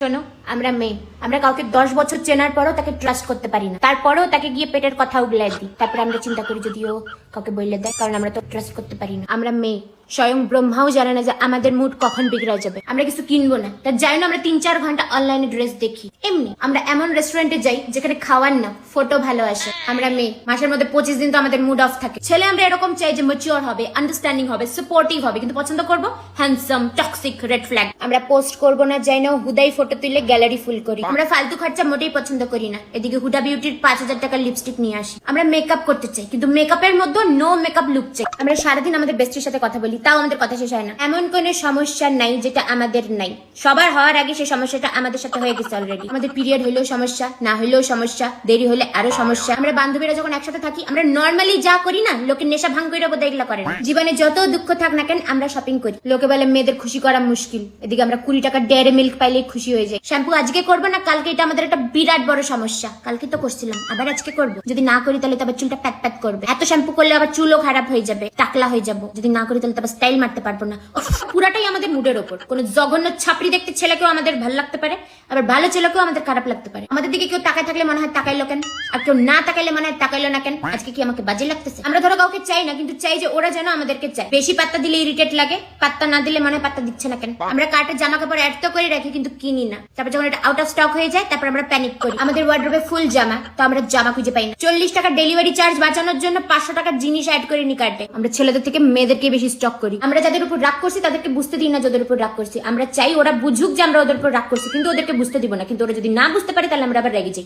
শোনো, আমরা মেয়ে, আমরা কাউকে 10 বছর চেনার পরও তাকে ট্রাস্ট করতে পারি না। তারপরেও তাকে গিয়ে পেটের কথা উগলাই দিই। তারপরে আমরা চিন্তা করি যদিও কাউকে বললে দেয়, কারণ আমরা তো ট্রাস্ট করতে পারি না। আমরা মেয়ে, স্বয়ং ব্রহ্মাও জানে না যে আমাদের মুড কখন বিগড়ে যাবে। আমরা কিছু কিনবো না, তার যাই না আমরা 3-4 ঘন্টা অনলাইনে ড্রেস দেখি। এমনি আমরা এমন রেস্টুরেন্টে যাই যেখানে খাওয়ার না ফটো ভালো আসে। আমরা মেয়ে, মাসের মধ্যে 25 দিন তো আমাদের মুড অফ থাকে। ছেলে আমরা এরকম চাই যে ম্যাচিওর হবে, আন্ডারস্ট্যান্ডিং হবে, সাপোর্টিভ হবে, কিন্তু পছন্দ করবো হ্যান্ডসাম, টক্সিক, রেড ফ্ল্যাগ। আমরা পোস্ট করবো না, যাই না হুদাই ফটো তুলে গ্যালারি ফুল করি। আমরা ফালতু খরচা মোটেই পছন্দ করি না। এদিকে হুডা বিউটির 5000 টাকার লিপস্টিক নিয়ে আসি। আমরা মেকআপ করতে চাই, কিন্তু মেকআপের মধ্যে নো মেকআপ লুক চাই। আমরা সারাদিন আমাদের বেস্টির সাথে কথা বলি, তাও আমাদের কথা শেষ হয় না। এমন কোন সমস্যা নাই যেটা আমাদের নাই। সবার হওয়ার আগে সেই সমস্যাটা আমাদের সাথে হয়ে গেছে অলরেডি। আমাদের পিরিয়ড হইলেও সমস্যা, না হইলেও সমস্যা, দেরি হলে আরো সমস্যা। আমরা বান্ধবীরা যখন একসাথে থাকি, আমরা নর্মালি যা করি না, লোকের নেশা ভাঙ করে বোধ এগুলো করে না। জীবনে যত দুঃখ থাক না কেন আমরা শপিং করি। লোকে বলে মেয়েদের খুশি করা মুশকিল, এদিকে আমরা 20 টাকার ডেয়ারি মিল্ক পাইলেই খুশি হয়ে যায়। শ্যাম্পু আজকে করবো না কালকে, এটা আমাদের একটা বিরাট বড় সমস্যা। কালকে তো করছিলাম, আবার আজকে করবো। যদি না করি তাহলে তো আবার চুলটা প্যাত প্যাত করবে। এত শ্যাম্পু করলে আবার চুলও খারাপ হয়ে যাবে, টাকলা হয়ে যাবো। যদি না করি তাহলে তো আবার স্টাইল মারতে পারবো না। পুরাটাই আমাদের মুডের ওপর। কোন জঘন্য ছাপড়ি দেখতে ছেলেকেও আমাদের ভালো লাগতে পারে, আবার ভালো ছেলেকেও আমাদের খারাপ লাগতে পারে। আমাদের দিকে কেউ তাকায় থাকলে মনে হয় তাকাইলো কেন, আর কেউ না তাকাইলে মনে হয় তাকাইলো না কেন। আজকে কি আমাকে বাজে লাগতেছে? আমরা ধরো কাউকে চাই না, কিন্তু চাই যে ওরা যেন আমাদেরকে চায়। বেশি পাত্তা দিলে ইরিটেট লাগে, পাত্তা না দিলে মনে হয় পাত্তা দিচ্ছে না কেন। আমরা কার্টের জামা কাপড় অ্যাড তো করে রাখি, কিন্তু কিনি না। তারপর যখন এটা আউট অফ স্টক হয়ে যায়, তারপর আমরা প্যানিক করি। আমাদের ওয়ার্ড্রোবে ফুল জামা, তো আমরা জামা খুঁজে পাই না। 40 টাকা ডেলিভারি চার্জ বাঁচানোর জন্য 500 টাকার জিনিস অ্যাড করে নি কার্টে। আমরা ছেলেদের থেকে মেয়েদেরকে বেশি স্টক করি। আমরা যাদের উপর রাগ করছি তাদেরকে বুঝতে দিই না যাদের উপর রাগ করছি। আমরা চাই ওরা বুঝুক যে আমরা ওদের উপর রাগ করছি, কিন্তু ওদেরকে বুঝতে দিব না। কিন্তু ওরা যদি না বুঝতে পারে তাহলে আমরা আবার রেগে যাই।